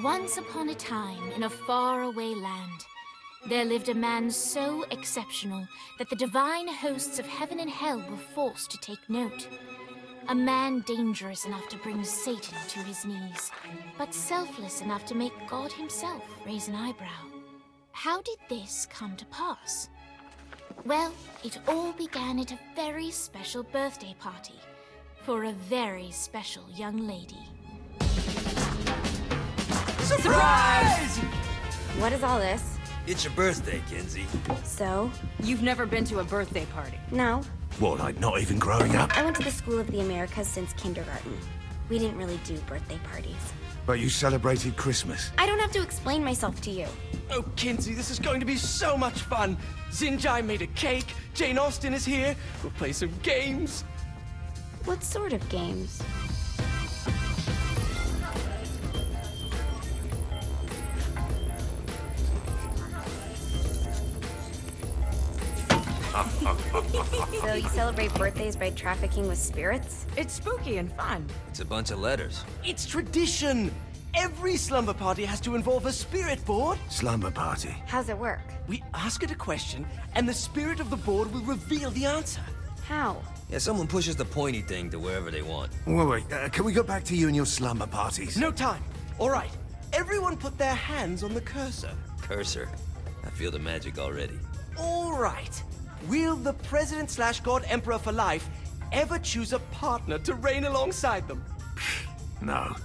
Once upon a time, in a faraway land, there lived a man so exceptional that the divine hosts of heaven and hell were forced to take note. A man dangerous enough to bring Satan to his knees, but selfless enough to make God himself raise an eyebrow. How did this come to pass? Well, it all began at a very special birthday party for a very special young lady. Surprise! What is all this? It's your birthday, Kinsey. So? You've never been to a birthday party? No. What, like not even growing up? I went to the School of the Americas since kindergarten. We didn't really do birthday parties. But you celebrated Christmas. I don't have to explain myself to you. Oh, Kinsey, this is going to be so much fun. Zinjai made a cake, Jane Austen is here, we'll play some games. What sort of games? So you celebrate birthdays by trafficking with spirits? It's spooky and fun. It's a bunch of letters. It's tradition. Every slumber party has to involve a spirit board. Slumber party. How's it work? We ask it a question, and the spirit of the board will reveal the answer. How? Yeah, someone pushes the pointy thing to wherever they want. Wait, can we go back to you and your slumber parties? No time. All right. Everyone put their hands on the cursor. Cursor. I feel the magic already. All right. Will the President/God Emperor for life ever choose a partner to reign alongside them? No.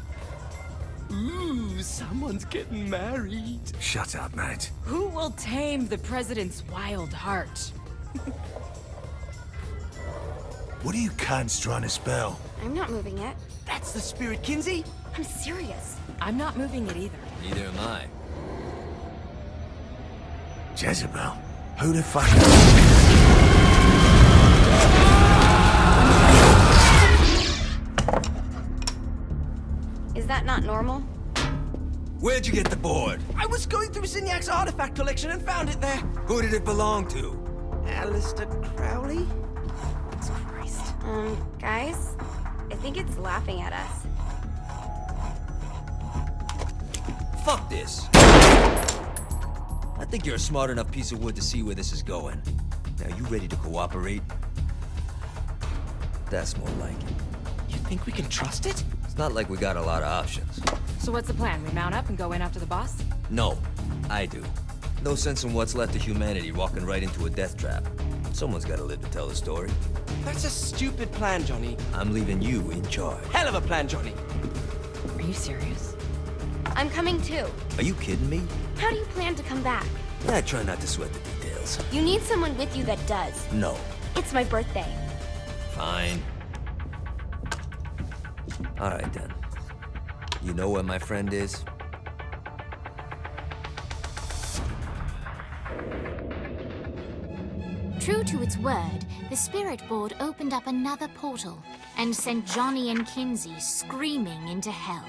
Ooh, someone's getting married. Shut up, Matt. Who will tame the president's wild heart? What are you cunts trying to spell? I'm not moving it. That's the spirit, Kinsey. I'm serious. I'm not moving it either. Neither am I. Jezebel? Who the fuck? Is that not normal? Where'd you get the board? I was going through Zignac's artifact collection and found it there. Who did it belong to? Alistair Crowley? Christ. Guys? I think it's laughing at us. Fuck this. I think you're a smart enough piece of wood to see where this is going. Now, you ready to cooperate? That's more like it. You think we can trust it? It's not like we got a lot of options. So what's the plan? We mount up and go in after the boss? No, I do. No sense in what's left of humanity walking right into a death trap. Someone's gotta live to tell the story. That's a stupid plan, Johnny. I'm leaving you in charge. Hell of a plan, Johnny. Are you serious? I'm coming too. Are you kidding me? How do you plan to come back? I try not to sweat the details. You need someone with you that does. No. It's my birthday. Fine. Alright then. You know where my friend is? True to its word, the spirit board opened up another portal and sent Johnny and Kinsey screaming into hell.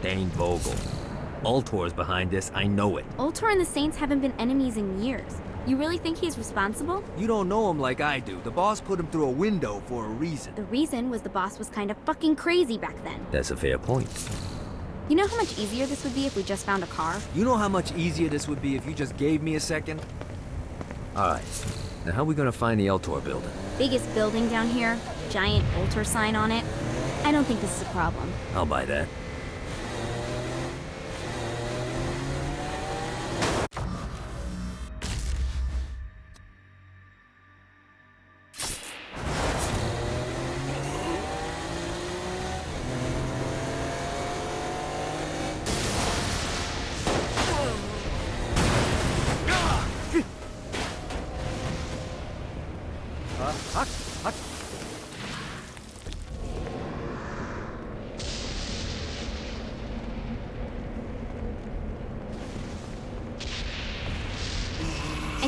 Dane Vogel. Ultor's behind this, I know it. Ultor and the Saints haven't been enemies in years. You really think he's responsible? You don't know him like I do. The boss put him through a window for a reason. The reason was the boss was kind of fucking crazy back then. That's a fair point. You know how much easier this would be if we just found a car? You know how much easier this would be if you just gave me a second? Alright. Now how are we gonna find the Ultor building? Biggest building down here, giant Ultor sign on it. I don't think this is a problem. I'll buy that.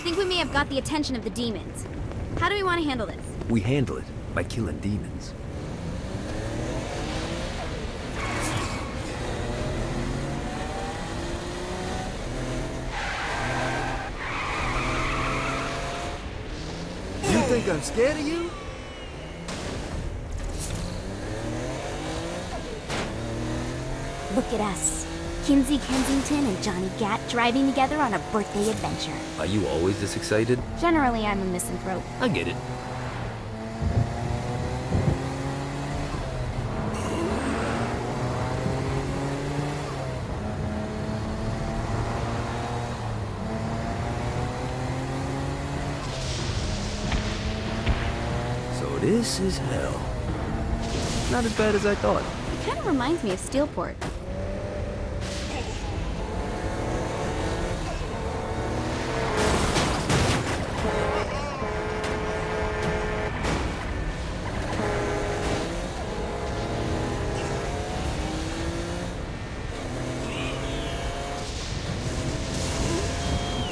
think we may have got the attention of the demons. How do we want to handle this? We handle it by killing demons. You think I'm scared of you? Look at us. Kinsey Kensington and Johnny Gat driving together on a birthday adventure. Are you always this excited? Generally, I'm a misanthrope. I get it. So this is hell. Not as bad as I thought. It kind of reminds me of Steelport.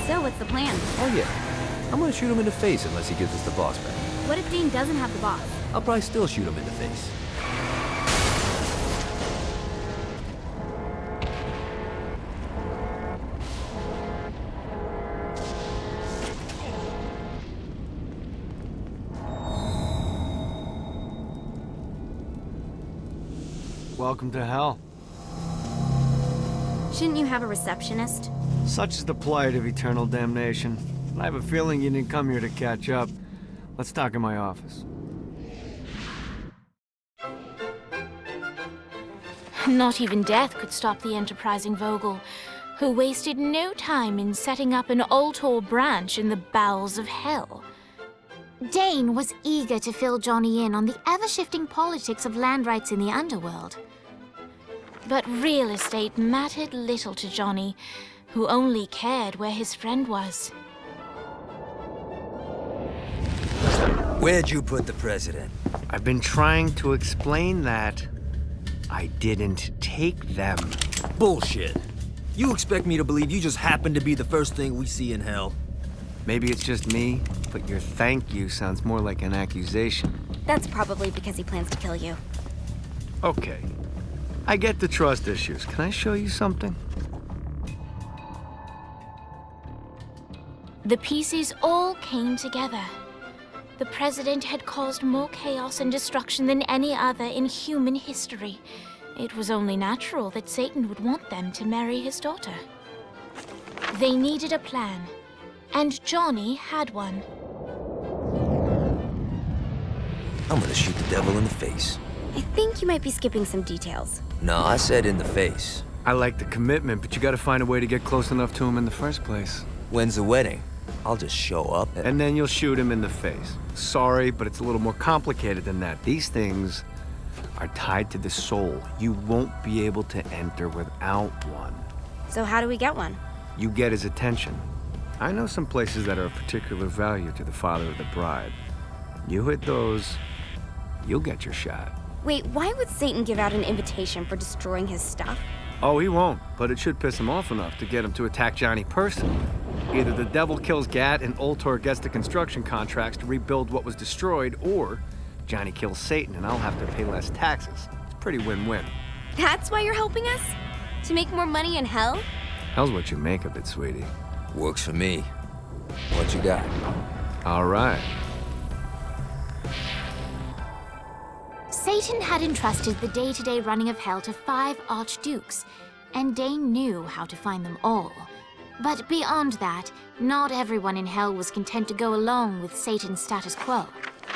So, what's the plan? Oh yeah. I'm gonna shoot him in the face unless he gives us the boss back. What if Dean doesn't have the boss? I'll probably still shoot him in the face. Welcome to hell. Shouldn't you have a receptionist? Such is the plight of eternal damnation. I have a feeling you didn't come here to catch up. Let's talk in my office. Not even death could stop the enterprising Vogel, who wasted no time in setting up an Ultor branch in the bowels of hell. Dane was eager to fill Johnny in on the ever-shifting politics of land rights in the underworld. But real estate mattered little to Johnny, who only cared where his friend was. Where'd you put the president? I've been trying to explain that. I didn't take them. Bullshit. You expect me to believe you just happened to be the first thing we see in hell? Maybe it's just me, but your thank you sounds more like an accusation. That's probably because he plans to kill you. Okay. I get the trust issues. Can I show you something? The pieces all came together. The president had caused more chaos and destruction than any other in human history. It was only natural that Satan would want them to marry his daughter. They needed a plan, and Johnny had one. I'm gonna shoot the devil in the face. I think you might be skipping some details. No, I said in the face. I like the commitment, but you gotta find a way to get close enough to him in the first place. When's the wedding? I'll just show up And then you'll shoot him in the face. Sorry, but it's a little more complicated than that. These things are tied to the soul. You won't be able to enter without one. So how do we get one? You get his attention. I know some places that are of particular value to the father of the bride. You hit those, you'll get your shot. Wait, why would Satan give out an invitation for destroying his stuff? Oh, he won't, but it should piss him off enough to get him to attack Johnny personally. Either the devil kills Gat and Ultor gets the construction contracts to rebuild what was destroyed, or Johnny kills Satan and I'll have to pay less taxes. It's pretty win-win. That's why you're helping us? To make more money in hell? Hell's what you make of it, sweetie. Works for me. What you got? All right. Satan had entrusted the day-to-day running of hell to 5 archdukes, and Dane knew how to find them all. But beyond that, not everyone in hell was content to go along with Satan's status quo.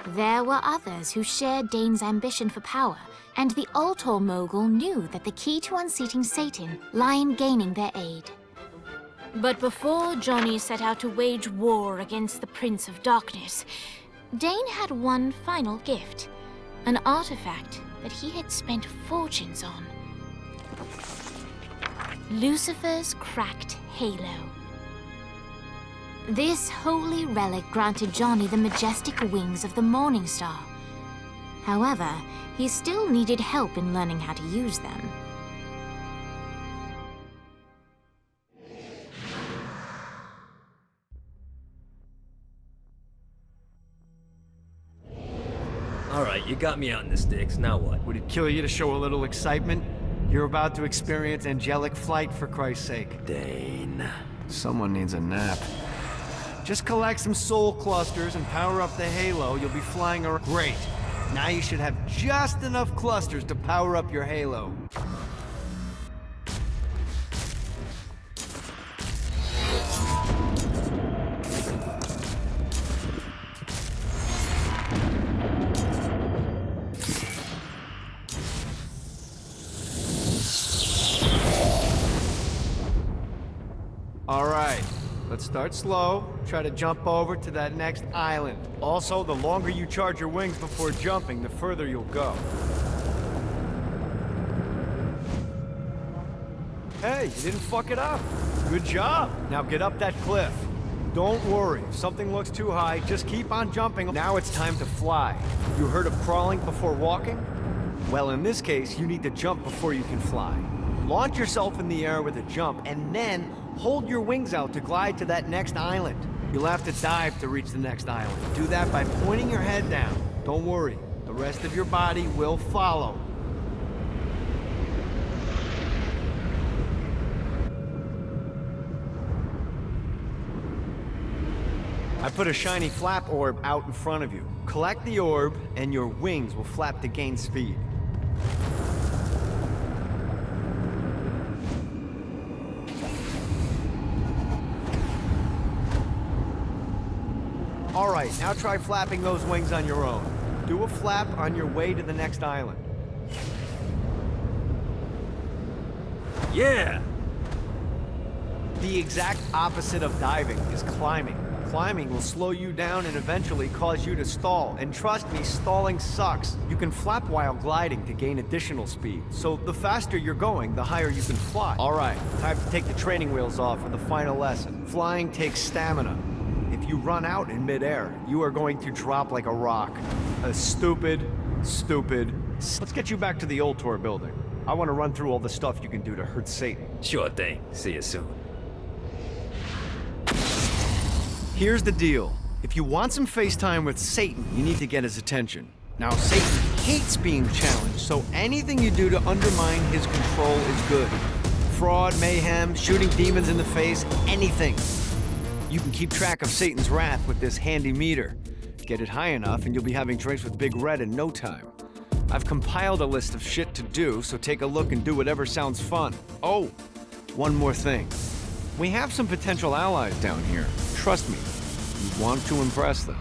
There were others who shared Dane's ambition for power, and the Ultor mogul knew that the key to unseating Satan lay in gaining their aid. But before Johnny set out to wage war against the Prince of Darkness, Dane had one final gift. An artifact that he had spent fortunes on. Lucifer's cracked halo. This holy relic granted Johnny the majestic wings of the Morning Star. However, he still needed help in learning how to use them. You got me out in the sticks, now what? Would it kill you to show a little excitement? You're about to experience angelic flight, for Christ's sake. Dane. Someone needs a nap. Just collect some soul clusters and power up the halo. You'll be flying around. Great. Now you should have just enough clusters to power up your halo. All right, let's start slow. Try to jump over to that next island. Also, the longer you charge your wings before jumping, the further you'll go. Hey, you didn't fuck it up. Good job. Now get up that cliff. Don't worry, if something looks too high, just keep on jumping. Now it's time to fly. You heard of crawling before walking? Well, in this case, you need to jump before you can fly. Launch yourself in the air with a jump, and then hold your wings out to glide to that next island. You'll have to dive to reach the next island. Do that by pointing your head down. Don't worry, the rest of your body will follow. I put a shiny flap orb out in front of you. Collect the orb, and your wings will flap to gain speed. All right, now try flapping those wings on your own. Do a flap on your way to the next island. Yeah! The exact opposite of diving is climbing. Climbing will slow you down and eventually cause you to stall. And trust me, stalling sucks. You can flap while gliding to gain additional speed. So the faster you're going, the higher you can fly. All right, time to take the training wheels off for the final lesson. Flying takes stamina. If you run out in midair, you are going to drop like a rock. Stupid. Let's get you back to the Ultor building. I want to run through all the stuff you can do to hurt Satan. Sure thing. See you soon. Here's the deal. If you want some FaceTime with Satan, you need to get his attention. Now, Satan hates being challenged, so anything you do to undermine his control is good. Fraud, mayhem, shooting demons in the face, anything. You can keep track of Satan's wrath with this handy meter. Get it high enough and you'll be having drinks with Big Red in no time. I've compiled a list of shit to do, so take a look and do whatever sounds fun. Oh, one more thing. We have some potential allies down here. Trust me, you want to impress them.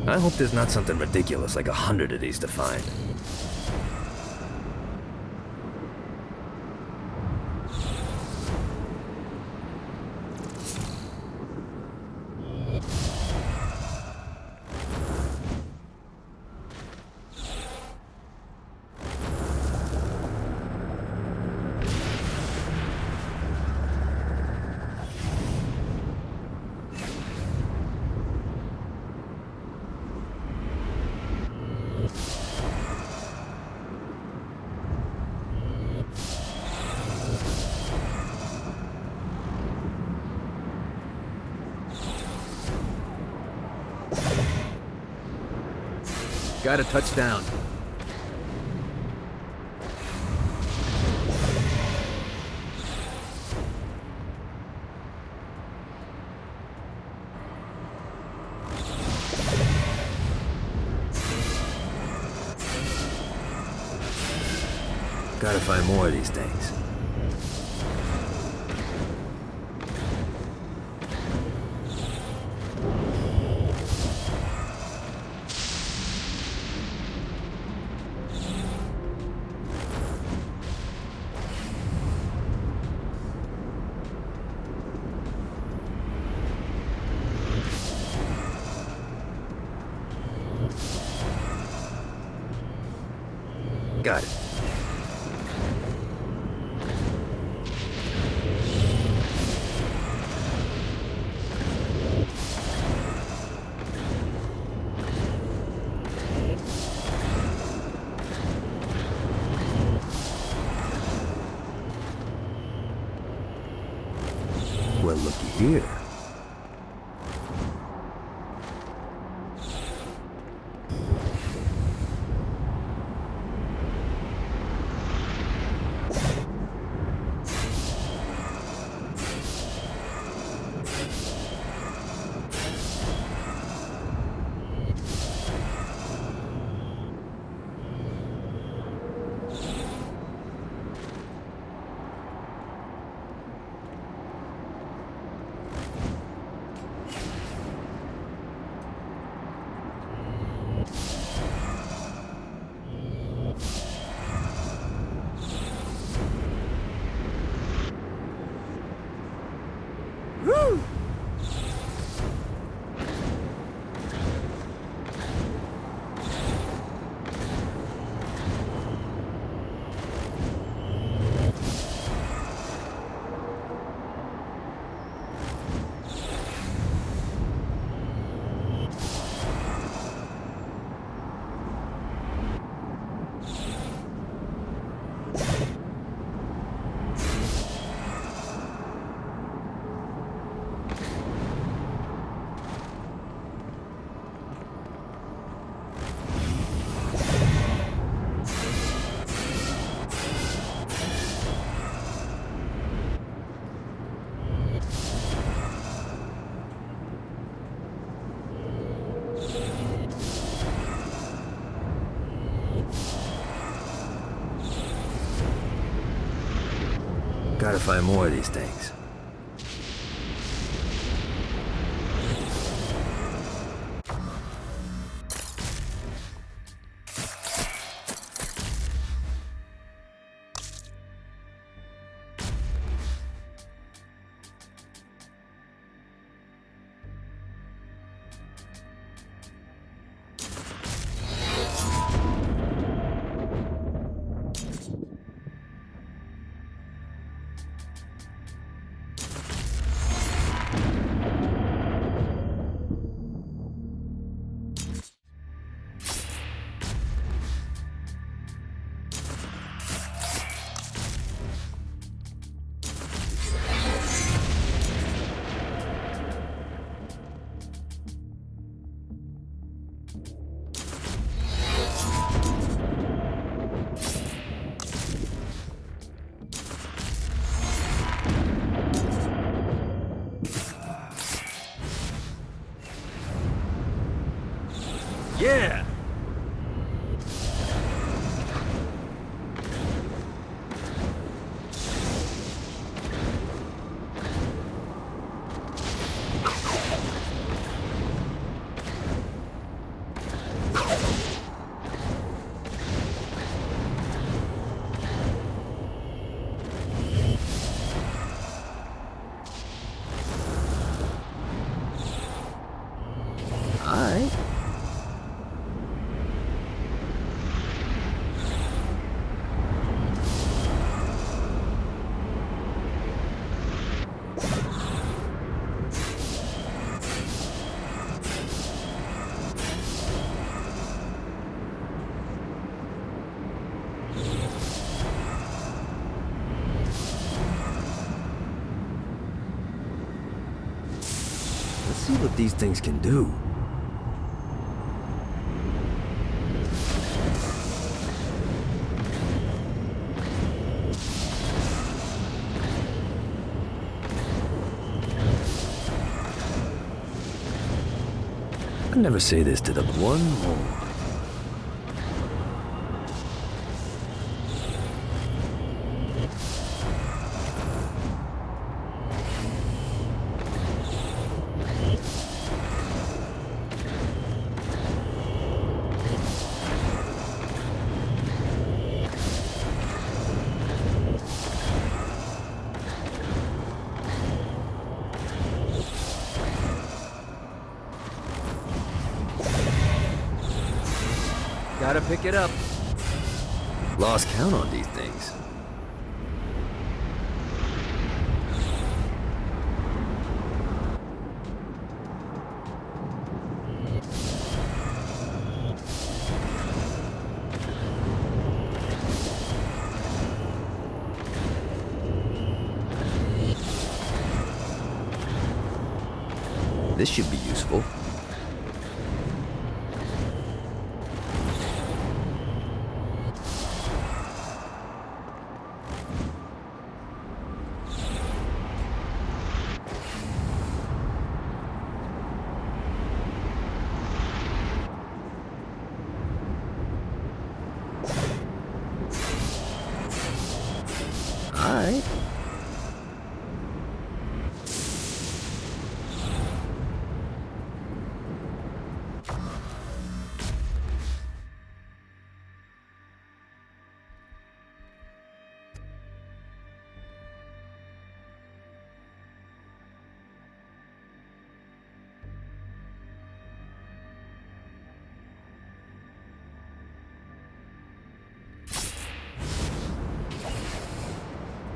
I hope there's not something ridiculous like 100 of these to find. Got a touchdown. Gotta find more of these things. Got it. Well, looky here. Gotta find more of these things. Yeah! see what these things can do. I'll never say this to them. One more. Gotta pick it up. Lost count on these things. This should be useful. Alright.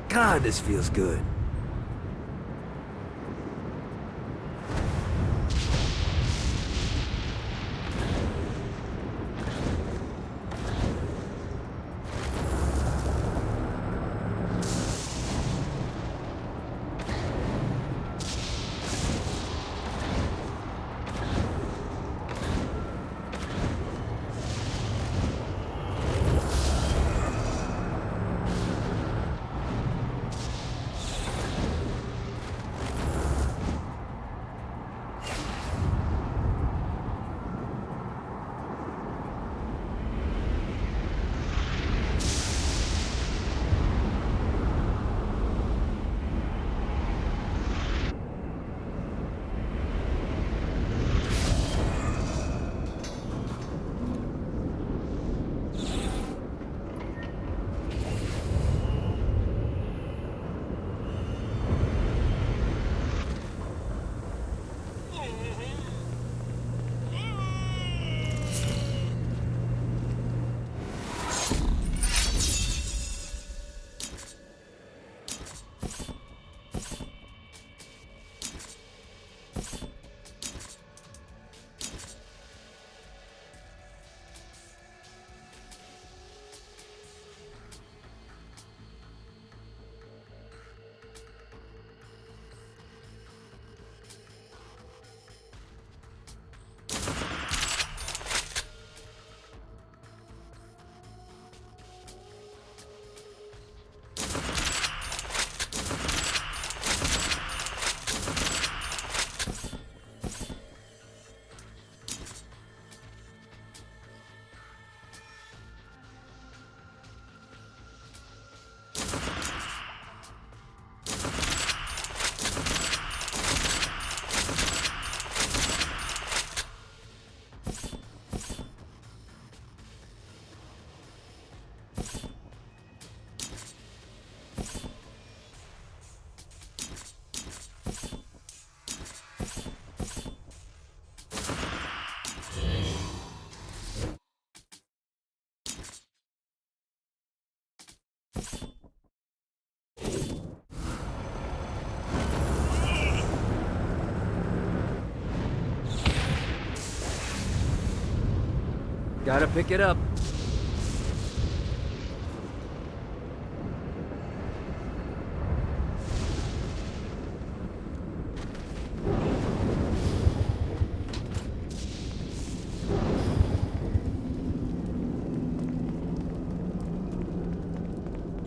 God, this feels good. Gotta pick it up.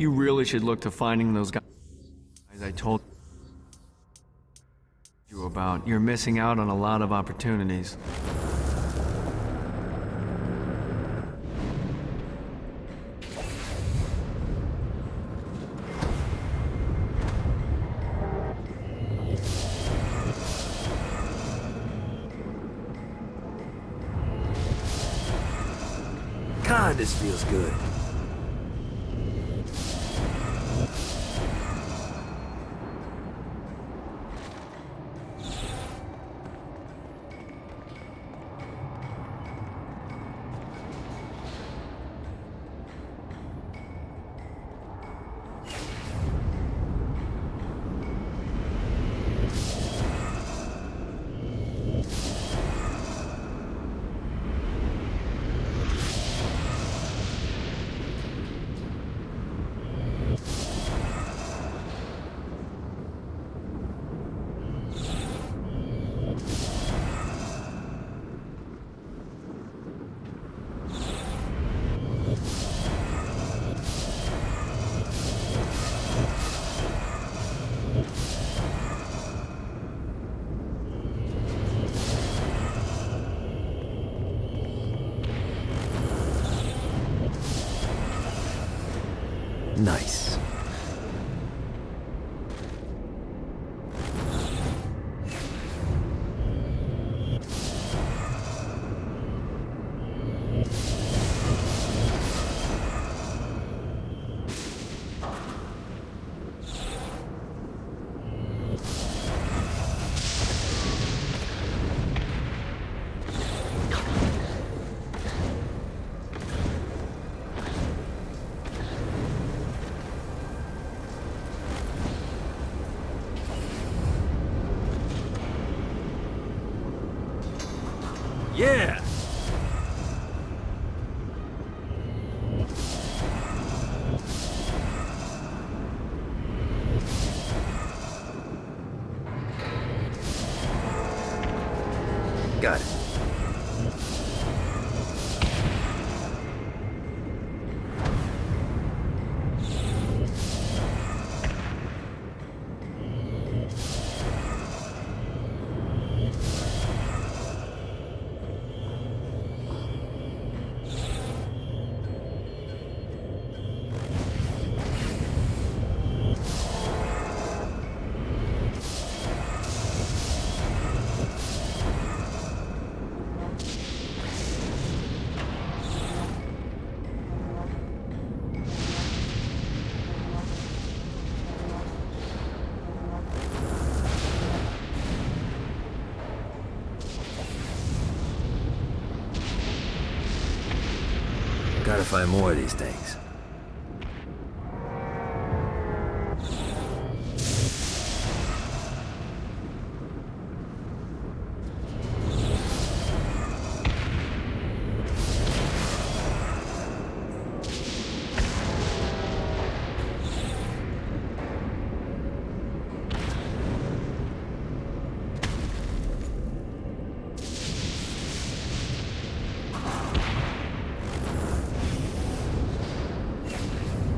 You really should look to finding those guys I told you about. You're missing out on a lot of opportunities. God, this feels good. Nice. Yeah! Got it. Gotta find more of these things.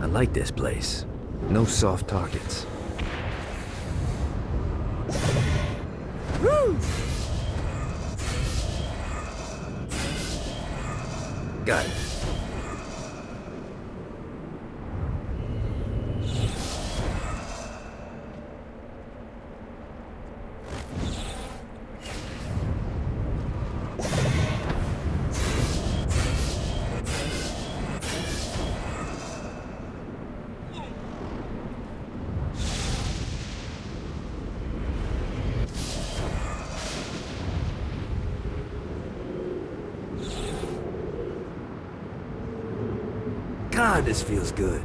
I like this place. No soft targets. Woo! Got it. God, this feels good.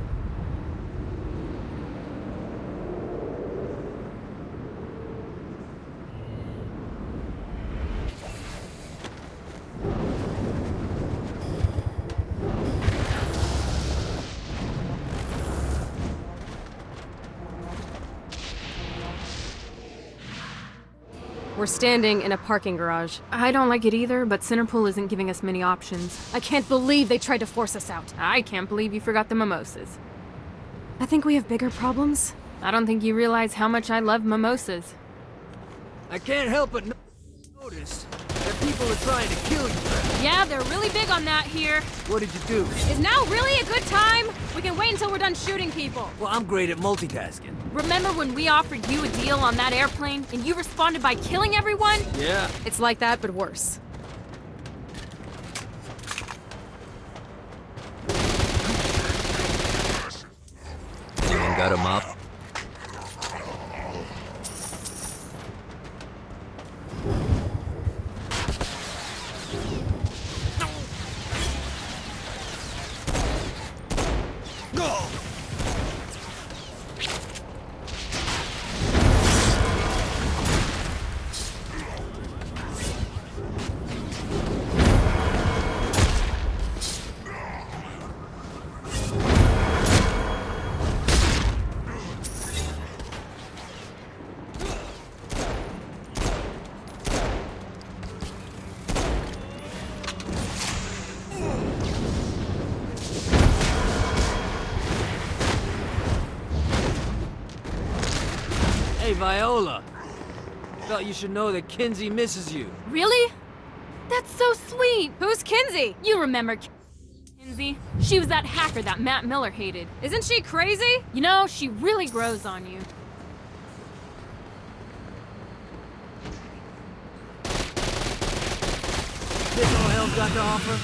We're standing in a parking garage. I don't like it either, but Centerpool isn't giving us many options. I can't believe they tried to force us out. I can't believe you forgot the mimosas. I think we have bigger problems. I don't think you realize how much I love mimosas. I can't help but notice that people are trying to kill you. Yeah, they're really big on that here. What did you do? Is now really a good time? We can wait until we're done shooting people. Well, I'm great at multitasking. Remember when we offered you a deal on that airplane and you responded by killing everyone? Yeah. It's like that, but worse. Anyone got a mop? Hey, Viola. Thought you should know that Kinsey misses you. Really? That's so sweet. Who's Kinsey? You remember Kinsey? She was that hacker that Matt Miller hated. Isn't she crazy? You know, she really grows on you. This all hell's got to offer?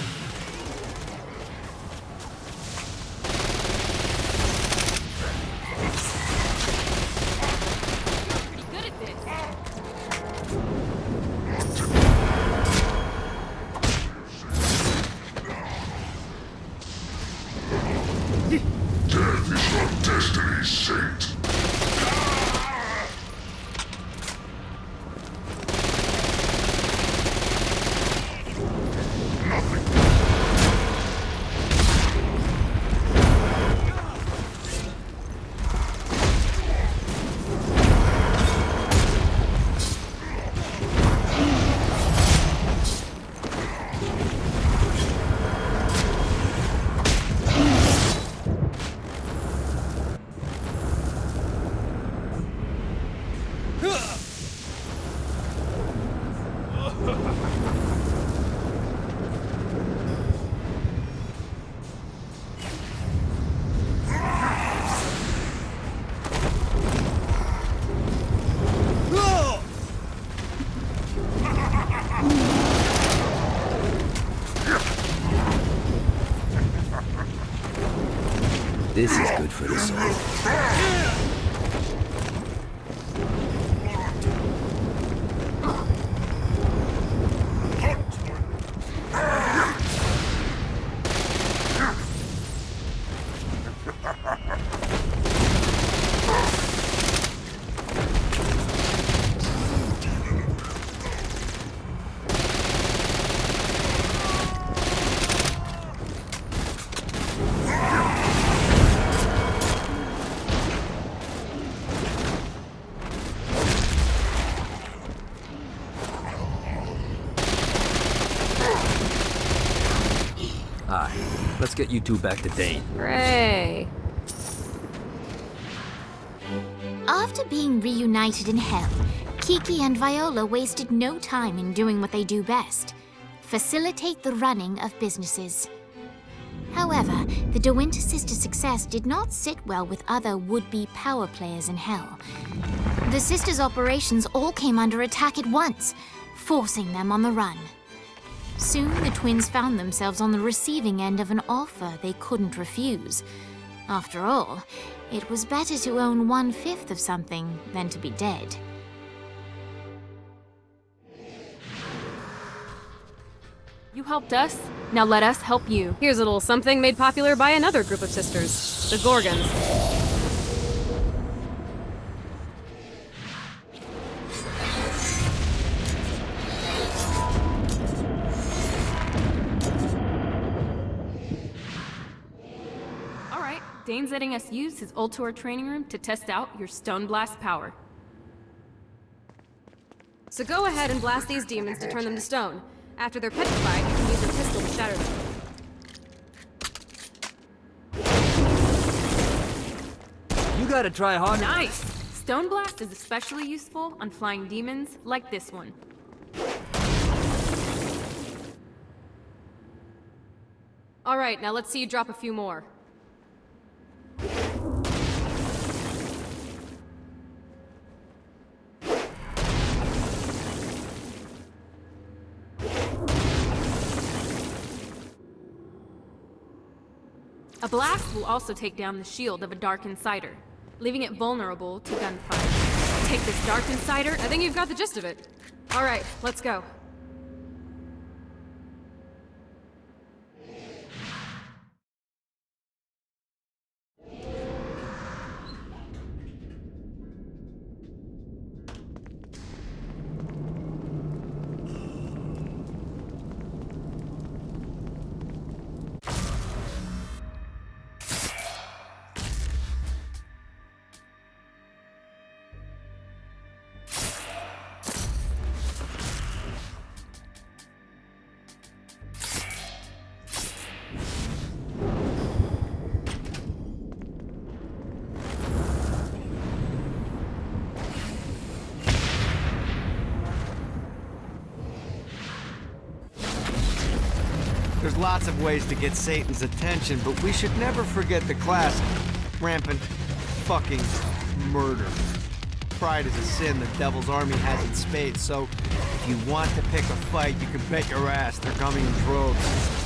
This is good for the soul. Let's get you two back to Dane. Hooray. After being reunited in Hell, Kiki and Viola wasted no time in doing what they do best: facilitate the running of businesses. However, the De Winter sisters' success did not sit well with other would-be power players in Hell. The sisters' operations all came under attack at once, forcing them on the run. Soon, the twins found themselves on the receiving end of an offer they couldn't refuse. After all, it was better to own 1/5 of something than to be dead. You helped us, now let us help you. Here's a little something made popular by another group of sisters, the Gorgons. Dane's letting us use his Ultor training room to test out your Stone Blast power. So go ahead and blast these demons to turn them to stone. After they're petrified, you can use your pistol to shatter them. gotta try hard. Nice! Stone Blast is especially useful on flying demons like this one. Alright, now let's see you drop a few more. A blast will also take down the shield of a Dark Insider, leaving it vulnerable to gunfire. Take this Dark Insider, I think you've got the gist of it. Alright, let's go. There's lots of ways to get Satan's attention, but we should never forget the classic rampant fucking murder. Pride is a sin the Devil's Army has in spades, so if you want to pick a fight, you can bet your ass they're coming in droves.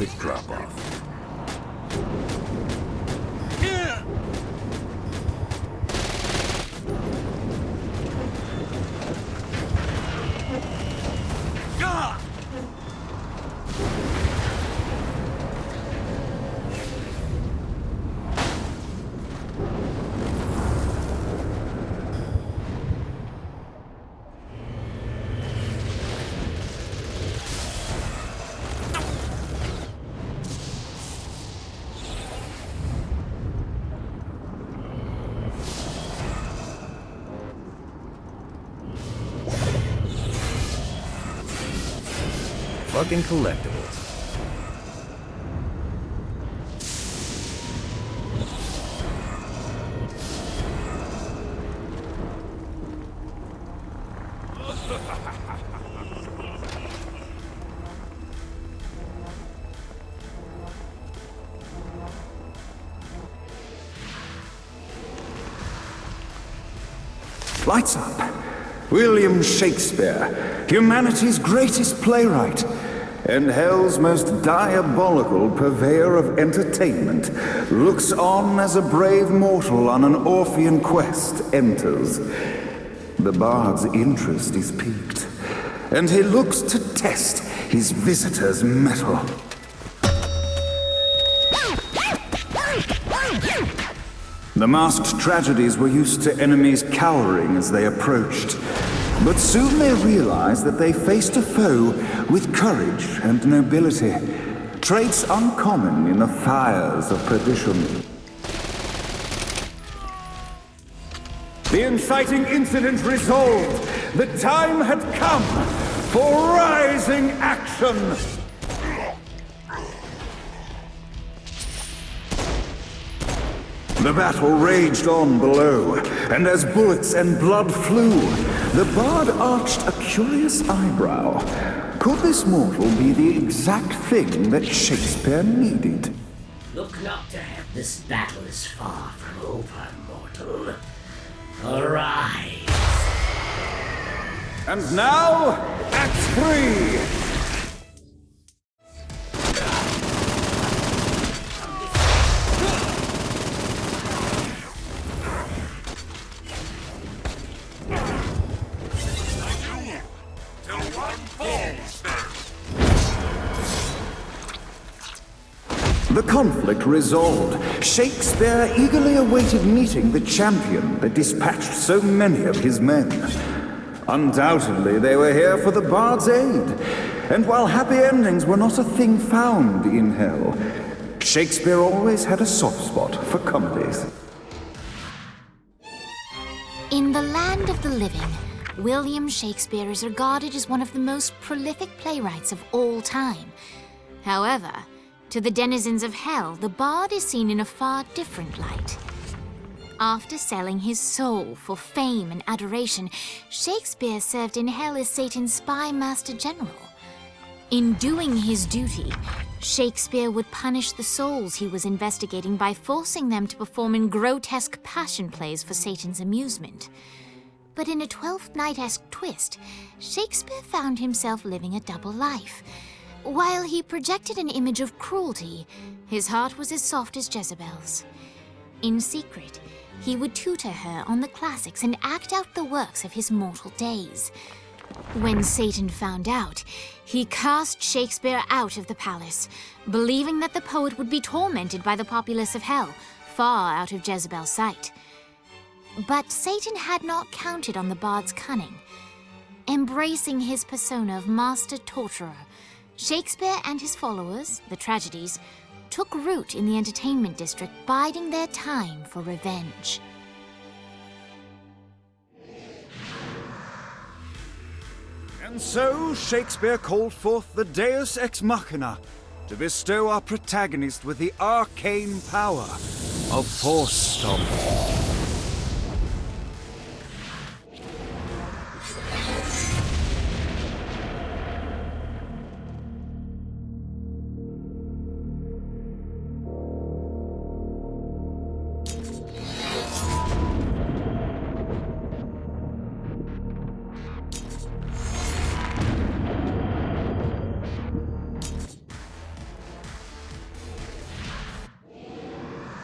Quick drop off. Fucking collectibles. Lights up. William Shakespeare, humanity's greatest playwright, and hell's most diabolical purveyor of entertainment, looks on as a brave mortal on an Orphean quest enters. The bard's interest is piqued, and he looks to test his visitor's mettle. The masked tragedies were used to enemies cowering as they approached, but soon they realized that they faced a foe with courage and nobility, traits uncommon in the fires of perdition. The inciting incident resolved. The time had come for rising action. The battle raged on below, and as bullets and blood flew, the bard arched a curious eyebrow. Could this mortal be the exact thing that Shakespeare needed? Look not to him. This battle is far from over, mortal. Arise. And now, Act 3! The conflict resolved, Shakespeare eagerly awaited meeting the champion that dispatched so many of his men. Undoubtedly, they were here for the Bard's aid, and while happy endings were not a thing found in Hell, Shakespeare always had a soft spot for comedies. In the land of the living, William Shakespeare is regarded as one of the most prolific playwrights of all time. However, to the denizens of Hell, the Bard is seen in a far different light. After selling his soul for fame and adoration, Shakespeare served in Hell as Satan's spy master general. In doing his duty, Shakespeare would punish the souls he was investigating by forcing them to perform in grotesque passion plays for Satan's amusement. But in a Twelfth Night-esque twist, Shakespeare found himself living a double life. While he projected an image of cruelty, his heart was as soft as Jezebel's. In secret, he would tutor her on the classics and act out the works of his mortal days. When Satan found out, he cast Shakespeare out of the palace, believing that the poet would be tormented by the populace of Hell, far out of Jezebel's sight. But Satan had not counted on the Bard's cunning. Embracing his persona of master torturer, Shakespeare and his followers, the tragedies, took root in the entertainment district, biding their time for revenge. And so Shakespeare called forth the Deus Ex Machina to bestow our protagonist with the arcane power of Force Stomp.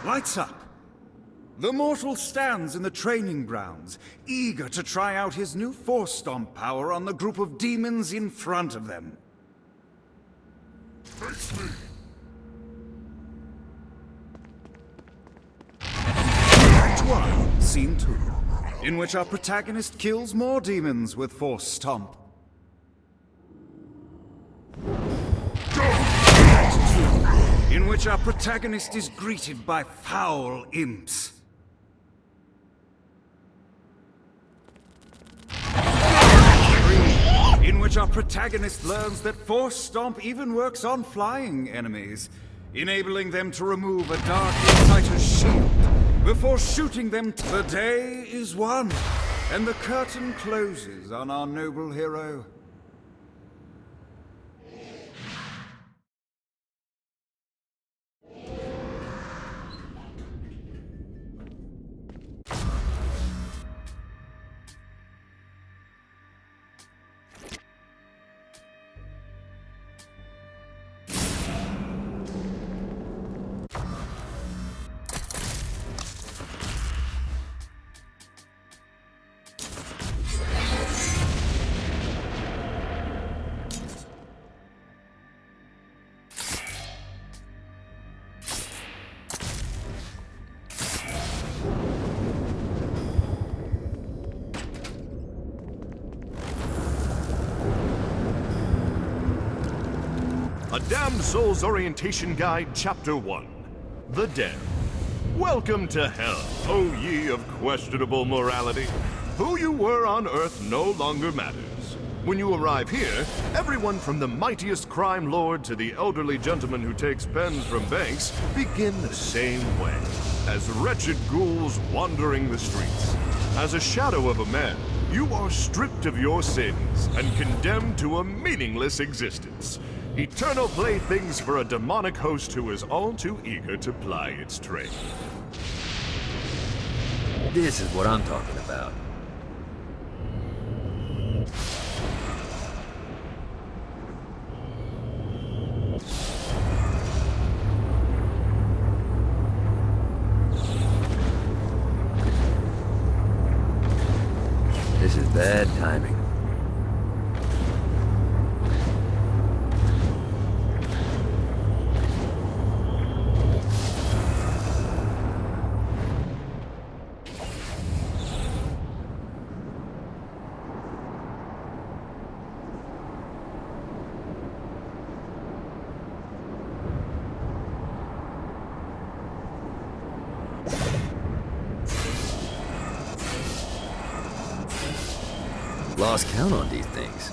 Lights up! The mortal stands in the training grounds, eager to try out his new Force Stomp power on the group of demons in front of them. Face me! Act 1, Scene 2, in which our protagonist kills more demons with Force Stomp. In which our protagonist is greeted by foul imps. In which our protagonist learns that Force Stomp even works on flying enemies, enabling them to remove a Dark Inciter's shield before shooting them. The day is won, and the curtain closes on our noble hero. A Damned Souls Orientation Guide, Chapter 1. The Dead. Welcome to Hell, O ye of questionable morality. Who you were on Earth no longer matters. When you arrive here, everyone from the mightiest crime lord to the elderly gentleman who takes pens from banks begin the same way, as wretched ghouls wandering the streets. As a shadow of a man, you are stripped of your sins and condemned to a meaningless existence. Eternal playthings for a demonic host who is all too eager to ply its trade. This is what I'm talking about. This is bad timing. Lost count on these things.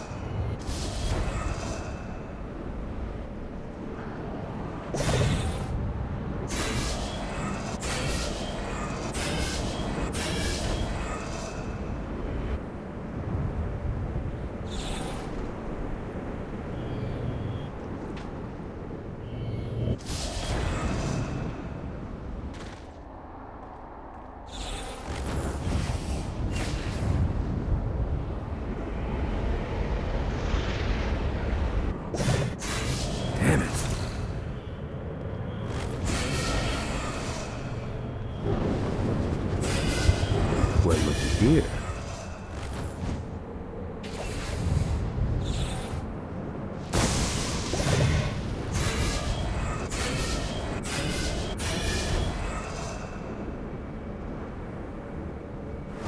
Damn it. Well, looky here.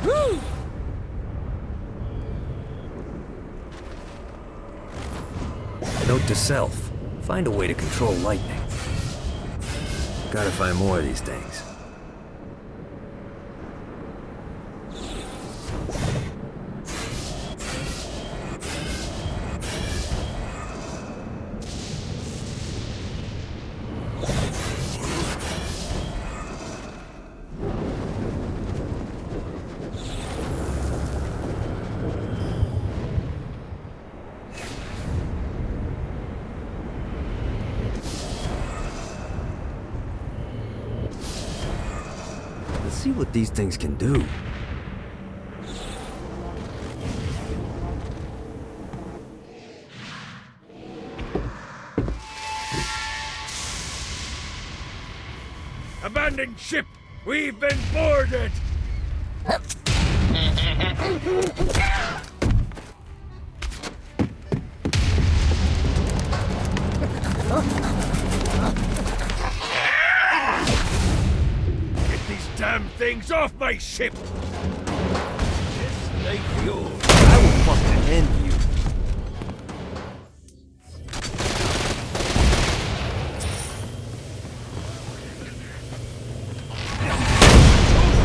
Woo! Note to self. Find a way to control lightning. Gotta find more of these things. Let's see what these things can do. Abandoned ship! We've been boarded! Get these damn things off my ship! It's like you. I will fucking end you.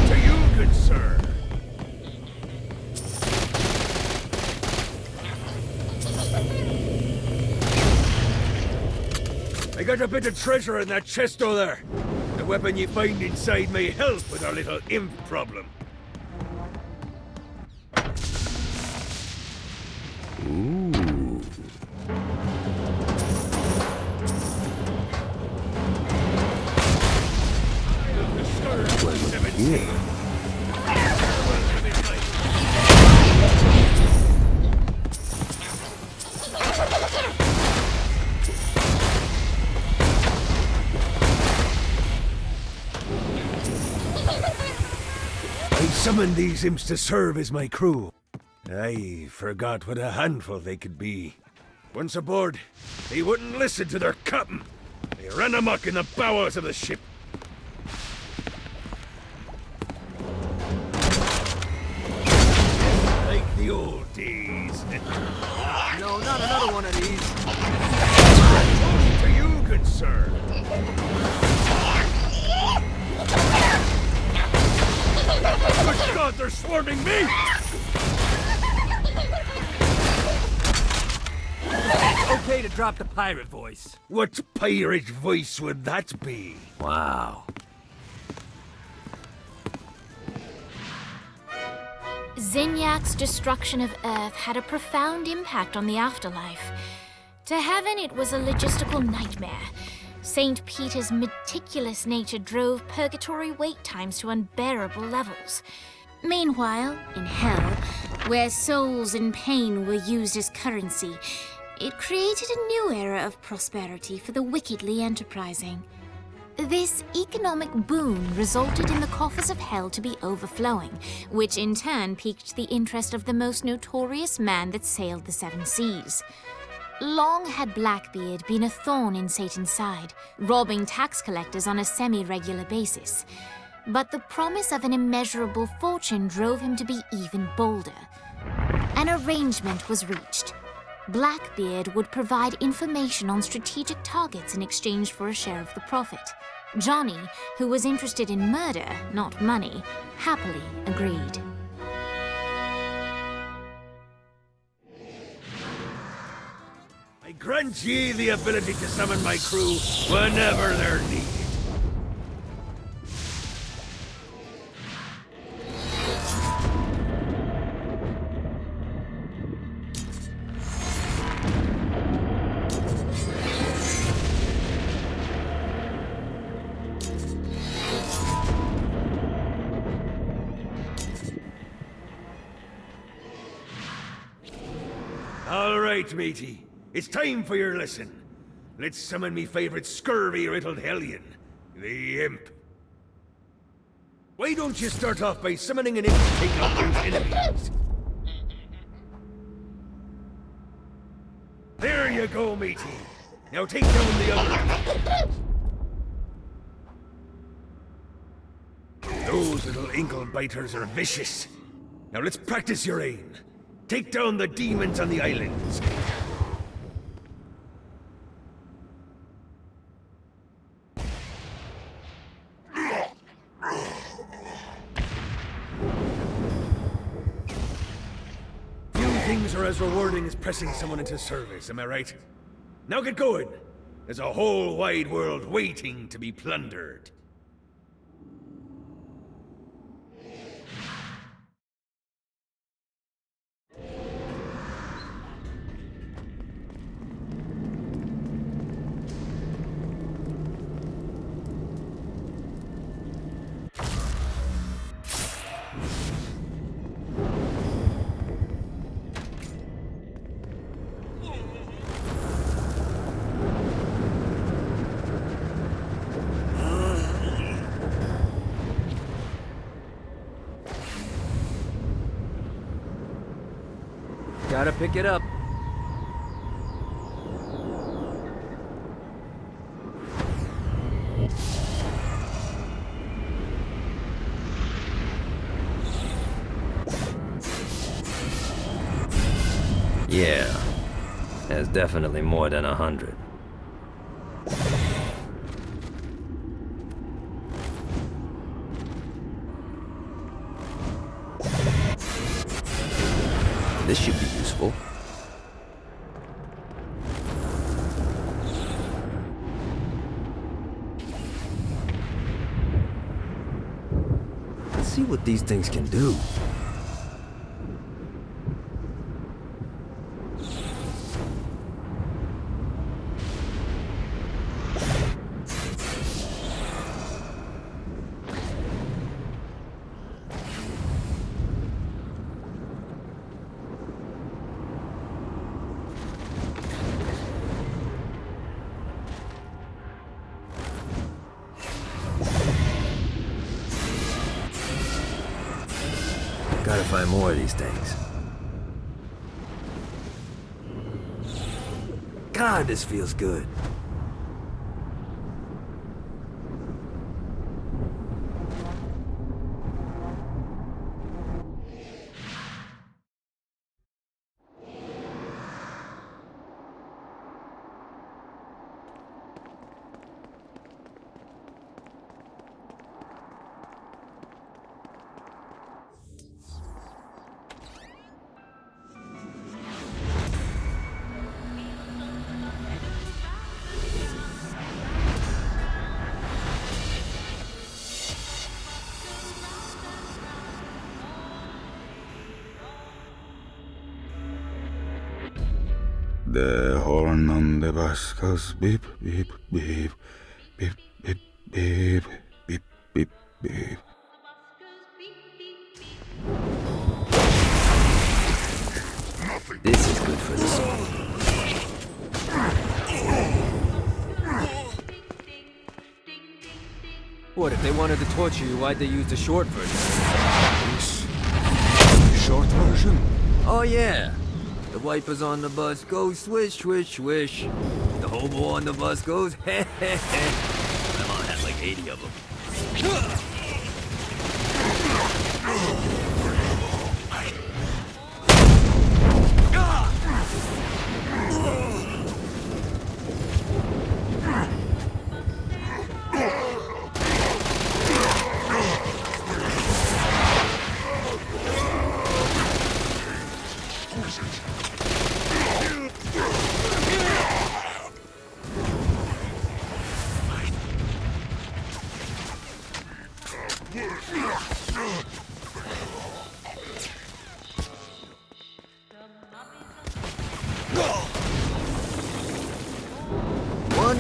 To you, good sir. I got a bit of treasure in that chest over there. The weapon you find inside may help with our little imp problem. Ooh. Well, looky here. I summoned these imps to serve as my crew. I forgot what a handful they could be. Once aboard, they wouldn't listen to their captain. They ran amok in the bowels of the ship. Like the old days. No, not another one of these. To you, good sir. Good God, they're swarming me! Okay to drop the pirate voice. What pirate voice would that be? Wow. Zinyak's destruction of Earth had a profound impact on the afterlife. To Heaven, it was a logistical nightmare. St. Peter's meticulous nature drove purgatory wait times to unbearable levels. Meanwhile, in Hell, where souls in pain were used as currency, it created a new era of prosperity for the wickedly enterprising. This economic boon resulted in the coffers of Hell to be overflowing, which in turn piqued the interest of the most notorious man that sailed the seven seas. Long had Blackbeard been a thorn in Satan's side, robbing tax collectors on a semi-regular basis. But the promise of an immeasurable fortune drove him to be even bolder. An arrangement was reached. Blackbeard would provide information on strategic targets in exchange for a share of the profit. Johnny, who was interested in murder, not money, happily agreed. grant ye the ability to summon my crew whenever they're needed. All right, matey. It's time for your lesson. Let's summon me favorite scurvy-riddled hellion, the Imp. Why don't you start off by summoning an Imp to take out those enemies? There you go, matey. Now take down the other. Those little inkle biters are vicious. Now let's practice your aim. Take down the demons on the islands. Few things are as rewarding as pressing someone into service, am I right? Now get going. There's a whole wide world waiting to be plundered. Gotta pick it up. Yeah, there's definitely more than 100. This should be useful. Let's see what these things can do. Gotta find more of these things. God, this feels good. The horn on the bus goes beep, beep, beep, beep, beep, beep, beep, beep, beep. This is good for the soul. What, if they wanted to torture you, why'd they use the short version? Short version? Oh yeah. The wipers on the bus go swish, swish, swish. The hobo on the bus goes heh heh heh. My mom had like 80 of them.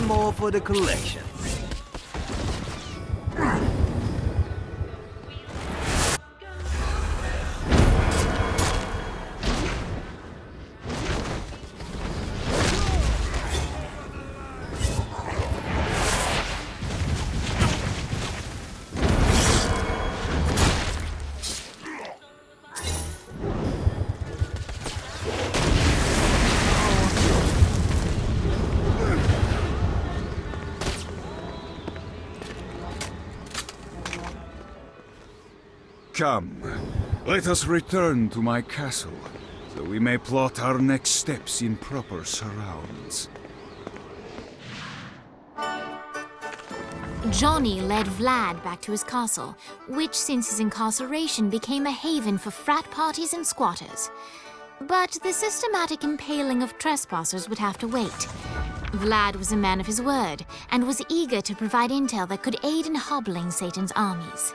and more for the collection. Come, let us return to my castle, so we may plot our next steps in proper surrounds. Johnny led Vlad back to his castle, which since his incarceration became a haven for frat parties and squatters. But the systematic impaling of trespassers would have to wait. Vlad was a man of his word, and was eager to provide intel that could aid in hobbling Satan's armies.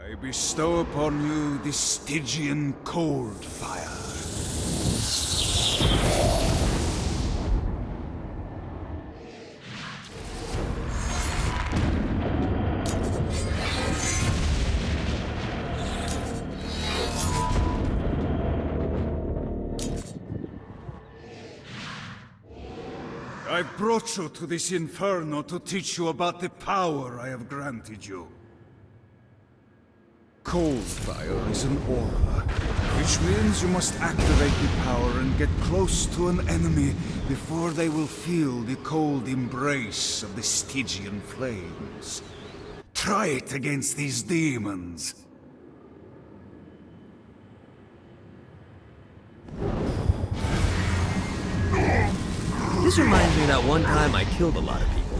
I bestow upon you the Stygian cold fire. I've brought you to this inferno to teach you about the power I have granted you. Cold fire is an aura, which means you must activate the power and get close to an enemy before they will feel the cold embrace of the Stygian flames. Try it against these demons. This reminds me of that one time I killed a lot of people.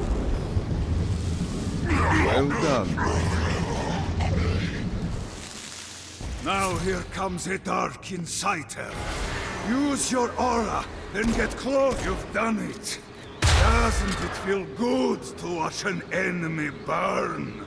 Well done. Now here comes a Dark Inciter. Use your aura, then get close. You've done it. Doesn't it feel good to watch an enemy burn?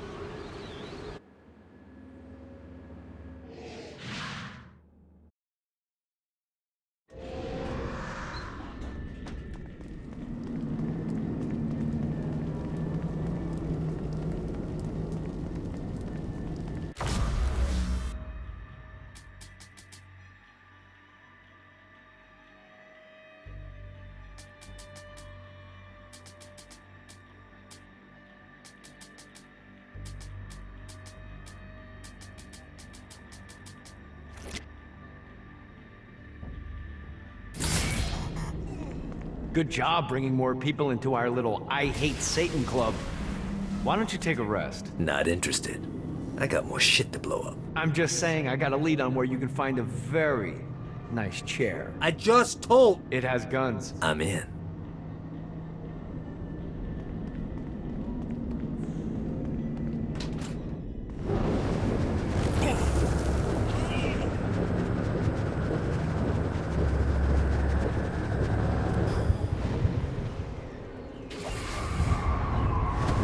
Good job bringing more people into our little I Hate Satan club. Why don't you take a rest? Not interested. I got more shit to blow up. I'm just saying I got a lead on where you can find a very nice chair. I just told... It has guns. I'm in.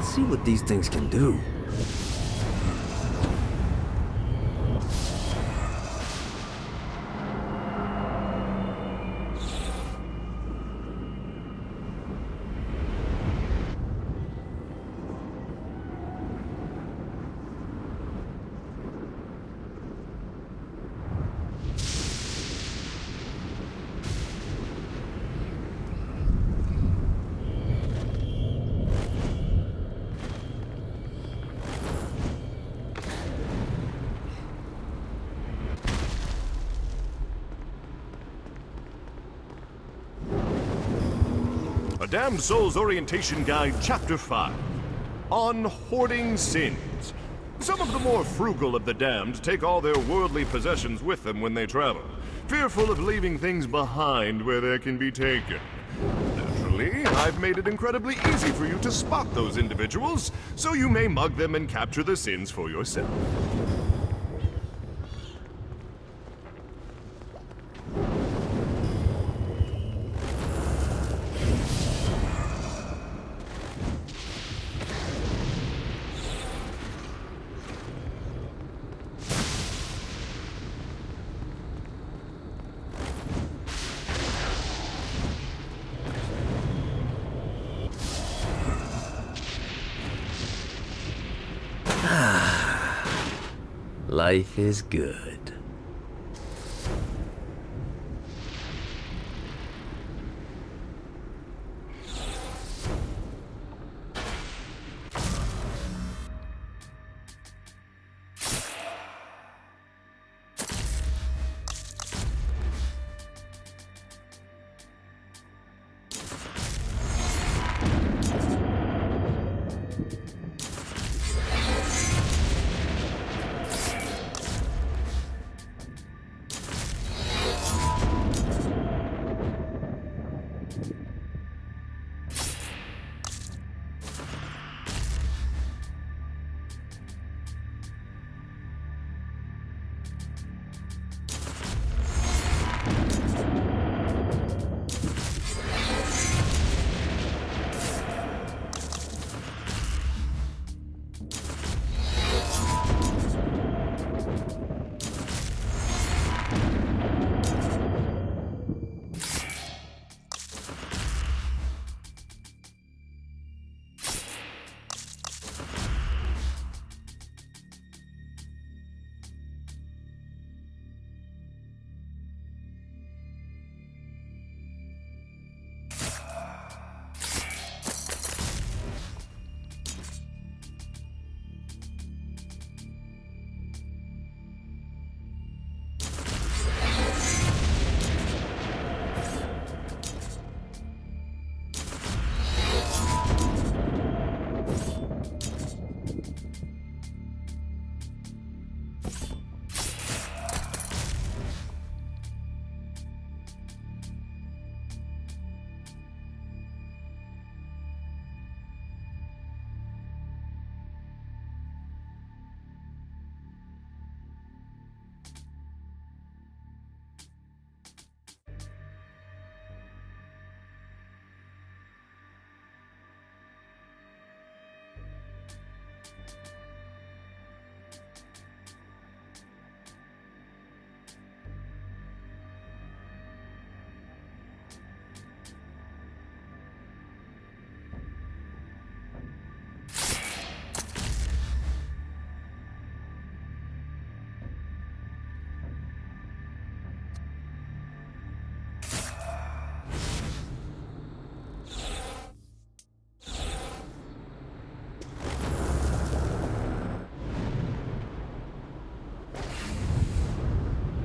See what these things can do. A Damned Souls Orientation Guide, Chapter 5. On Hoarding Sins. Some of the more frugal of the damned take all their worldly possessions with them when they travel, fearful of leaving things behind where they can be taken. Naturally, I've made it incredibly easy for you to spot those individuals, so you may mug them and capture the sins for yourself. Life is good.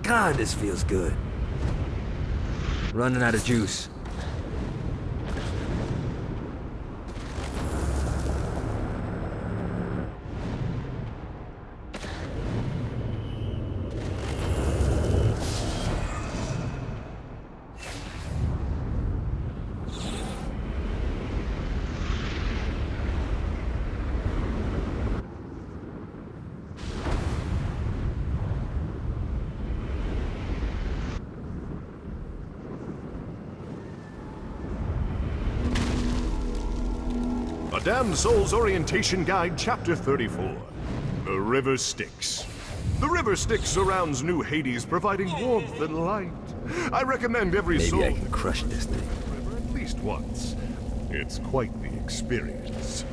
God, this feels good. Running out of juice. A Damned Soul's Orientation Guide, Chapter 34. The River Styx. The River Styx surrounds New Hades, providing warmth and light. I recommend every soul... Maybe I can crush this thing. At least once. It's quite the experience.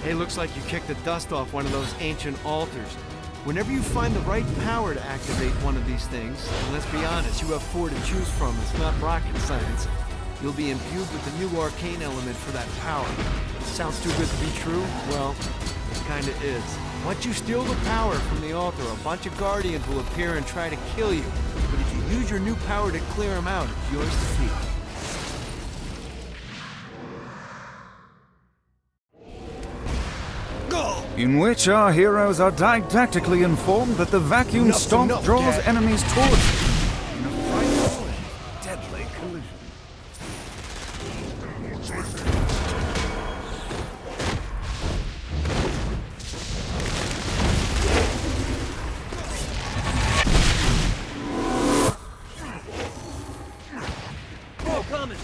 Hey, looks like you kicked the dust off one of those ancient altars. Whenever you find the right power to activate one of these things, and let's be honest, you have 4 to choose from, it's not rocket science, you'll be imbued with the new arcane element for that power. Sounds too good to be true? Well, it kinda is. Once you steal the power from the altar, a bunch of Guardians will appear and try to kill you. But if you use your new power to clear them out, it's yours to keep. In which our heroes are didactically informed that the vacuum stomp draws enemies towards them. In a frightful and deadly collision. More coming!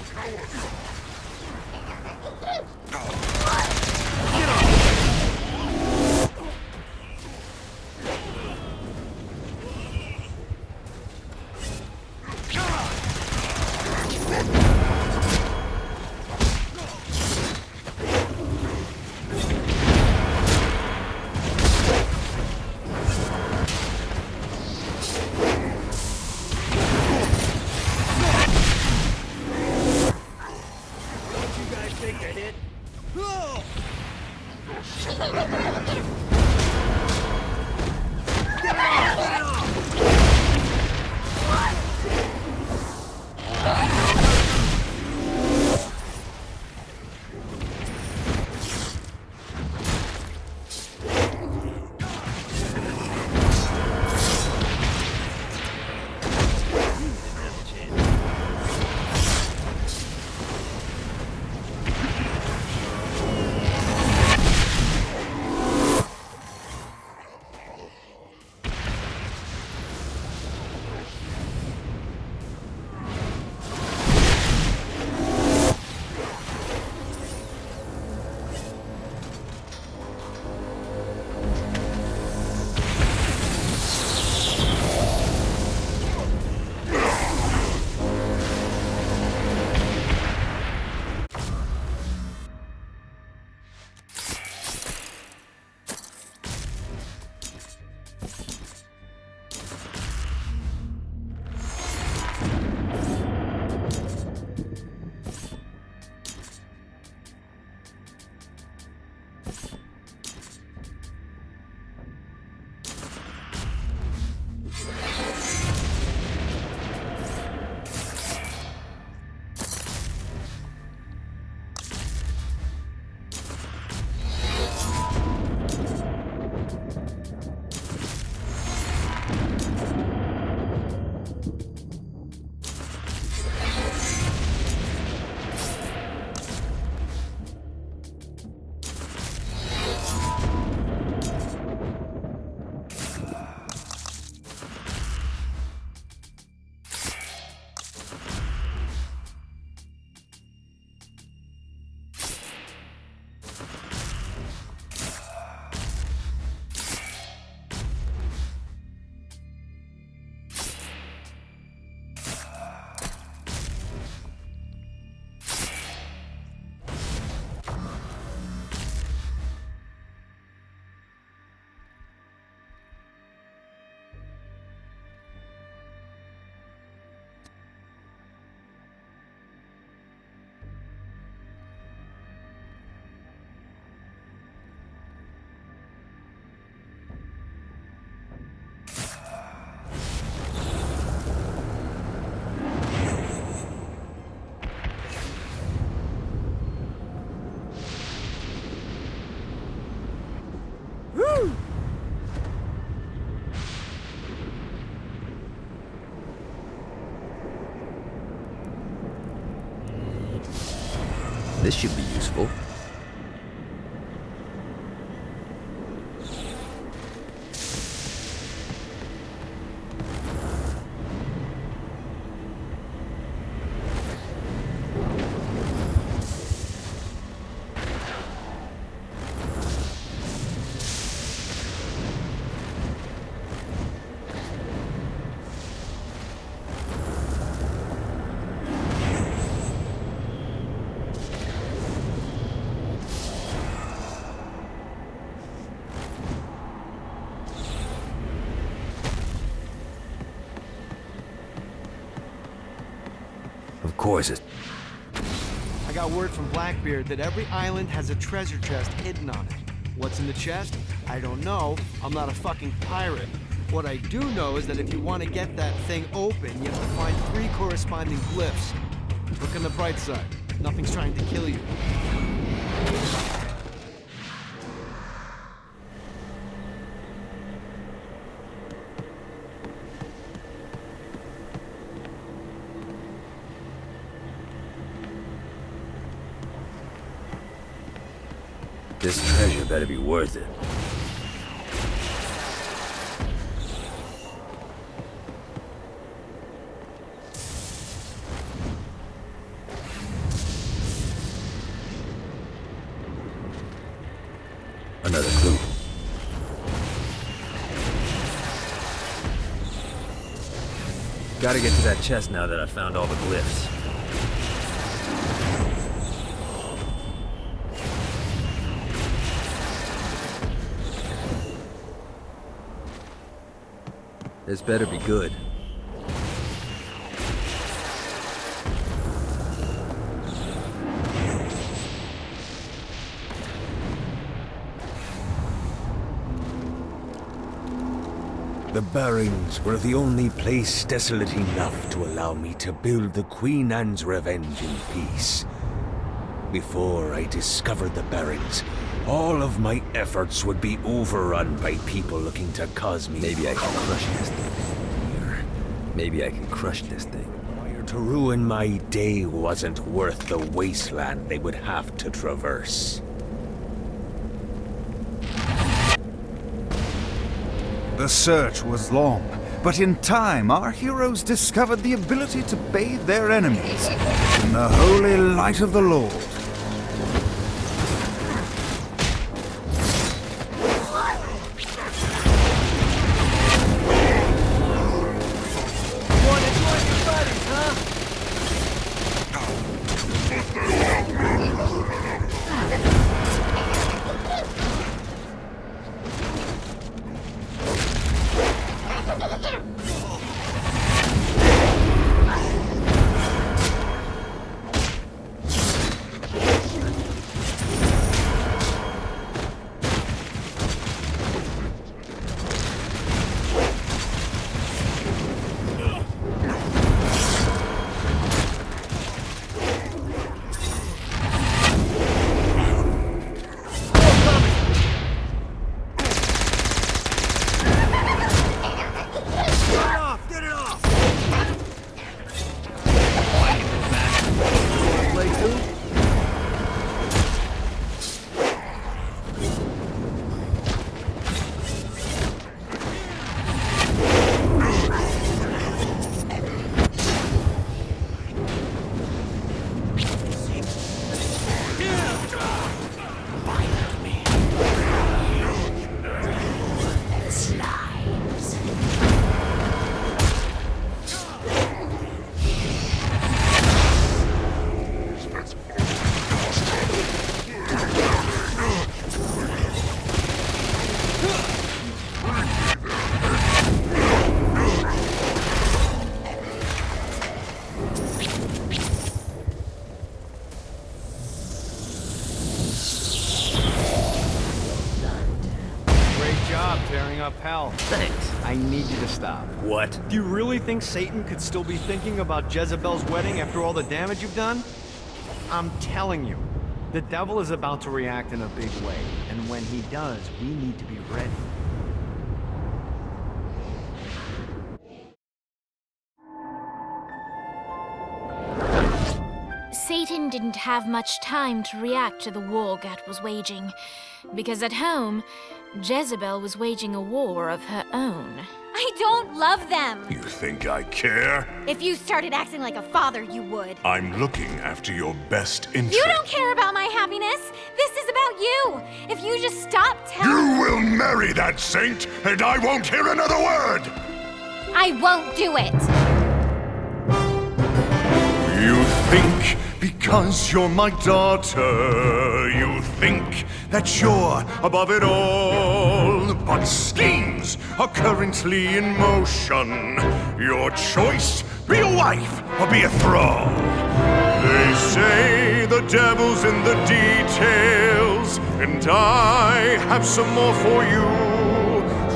This should be useful. Of course it's... I got word from Blackbeard that every island has a treasure chest hidden on it. What's in the chest? I don't know. I'm not a fucking pirate. What I do know is that if you want to get that thing open, you have to find 3 corresponding glyphs. Look on the bright side. Nothing's trying to kill you. This treasure better be worth it. Another clue. Gotta get to that chest now that I found all the glyphs. This better be good. The Barrens were the only place desolate enough to allow me to build the Queen Anne's Revenge in peace. Before I discovered the Barrens, all of my efforts would be overrun by people looking to cause me. Maybe I can crush this thing. Or maybe I can crush this thing. To ruin my day wasn't worth the wasteland they would have to traverse. The search was long, but in time our heroes discovered the ability to bathe their enemies in the holy light of the Lord. Hell. Thanks. I need you to stop. What? Do you really think Satan could still be thinking about Jezebel's wedding after all the damage you've done? I'm telling you, the devil is about to react in a big way, and when he does, we need to be ready. Satan didn't have much time to react to the war Gat was waging, because at home, Jezebel was waging a war of her own. I don't love them! You think I care? If you started acting like a father, you would. I'm looking after your best interest. You don't care about my happiness! This is about you! If you just stop telling— You will marry that saint, and I won't hear another word! I won't do it! You think because you're my daughter, you think that you're above it all. But schemes are currently in motion. Your choice, be a wife or be a thrall. They say the devil's in the details, and I have some more for you.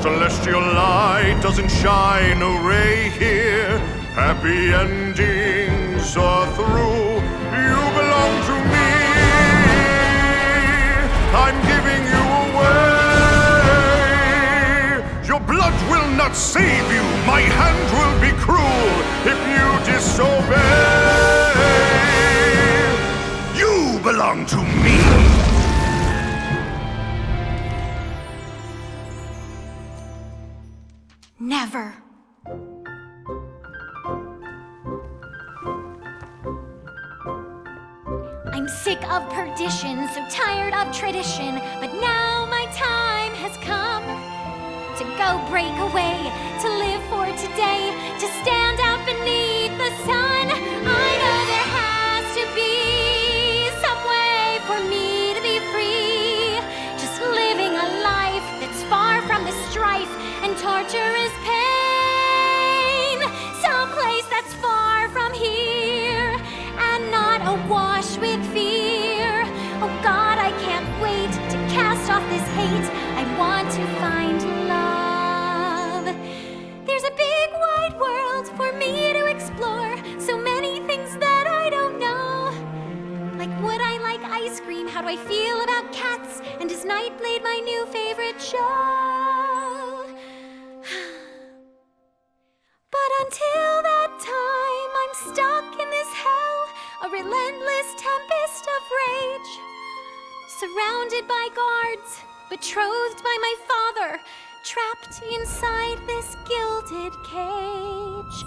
Celestial light doesn't shine a ray here. Happy endings are through. You belong to me. I'm giving you away. Your blood will not save you. My hand will be cruel if you disobey. You belong to me. Never. I'm sick of perdition, so tired of tradition, but now my time has come to go break away, to live for today, to stand out beneath the sun. I know there has to be some way for me to be free, just living a life that's far from the strife and torturous pain, someplace that's far from here and not awash with fear. Oh God, I can't wait to cast off this hate. I want to find love. feel about cats, and is Nightblade my new favorite show? But until that time, I'm stuck in this hell, a relentless tempest of rage. Surrounded by guards, betrothed by my father, trapped inside this gilded cage.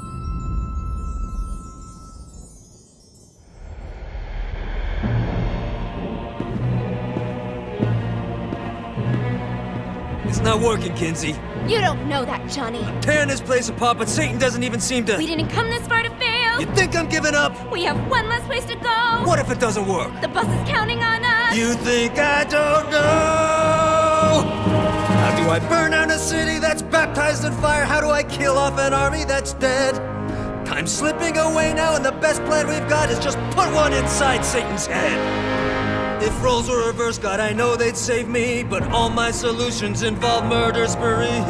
It's not working, Kinzie. You don't know that, Johnny. Tearing this place apart, but Satan doesn't even seem to... We didn't come this far to fail. You think I'm giving up? We have one less place to go. What if it doesn't work? The bus is counting on us. You think I don't know? How do I burn down a city that's baptized in fire? How do I kill off an army that's dead? Time's slipping away now, and the best plan we've got is just put one inside Satan's head. If roles were reversed, God, I know they'd save me, but all my solutions involve murder sprees.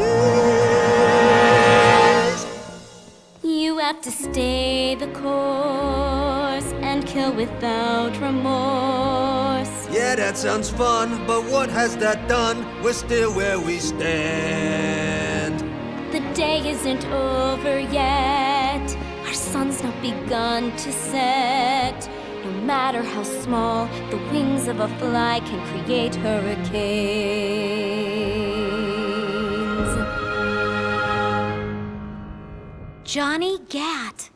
You have to stay the course and kill without remorse. Yeah, that sounds fun, but what has that done? We're still where we stand. The day isn't over yet. Our sun's not begun to set. No matter how small, the wings of a fly can create hurricanes. Johnny Gat.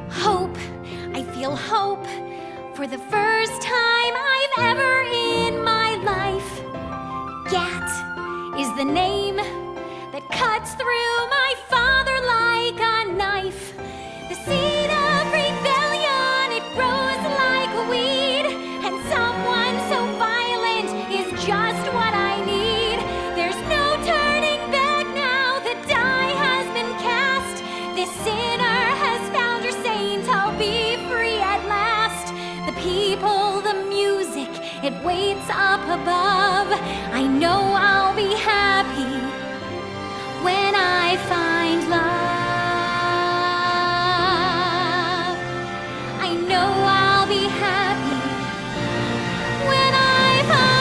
Hope. I feel hope. For the first time I've ever in my life. Gat is the name that cuts through my father like a knife. The seed of rebellion, it grows like a weed, and someone so violent is just what I need. There's no turning back now, the die has been cast. This sinner has found her saint, I'll be free at last. The people, the music, it waits up above. I know I'll be happy when I find love. I know I'll be happy when I find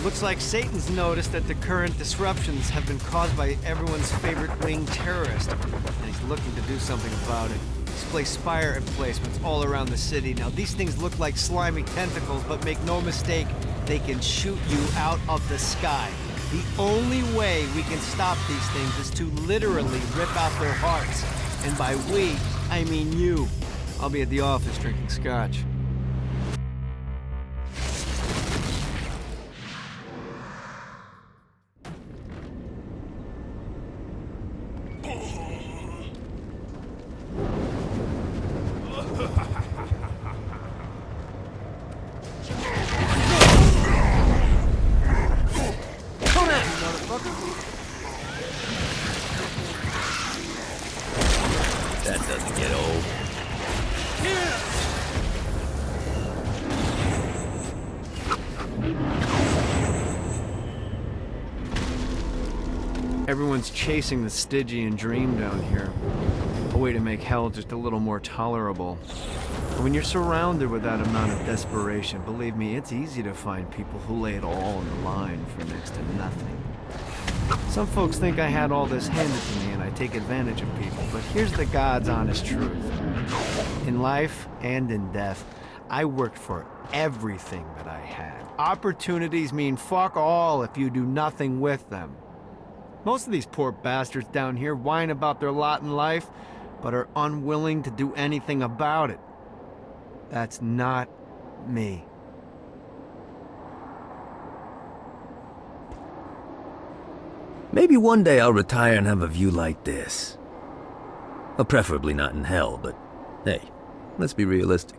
Looks like Satan's noticed that the current disruptions have been caused by everyone's favorite winged terrorist, and he's looking to do something about it. He's placed spire emplacements all around the city. Now, these things look like slimy tentacles, but make no mistake, they can shoot you out of the sky. The only way we can stop these things is to literally rip out their hearts. And by we, I mean you. I'll be at the office drinking scotch. Come at me, motherfucker! Get old. Everyone's chasing the Stygian dream down here. A way to make hell just a little more tolerable. And when you're surrounded with that amount of desperation, believe me, it's easy to find people who lay it all on the line for next to nothing. Some folks think I had all this handed to me and I take advantage of people, but here's the God's honest truth. In life and in death, I worked for everything that I had. Opportunities mean fuck all if you do nothing with them. Most of these poor bastards down here whine about their lot in life, but are unwilling to do anything about it. That's not me. Maybe one day I'll retire and have a view like this. Well, preferably not in hell, but hey, let's be realistic.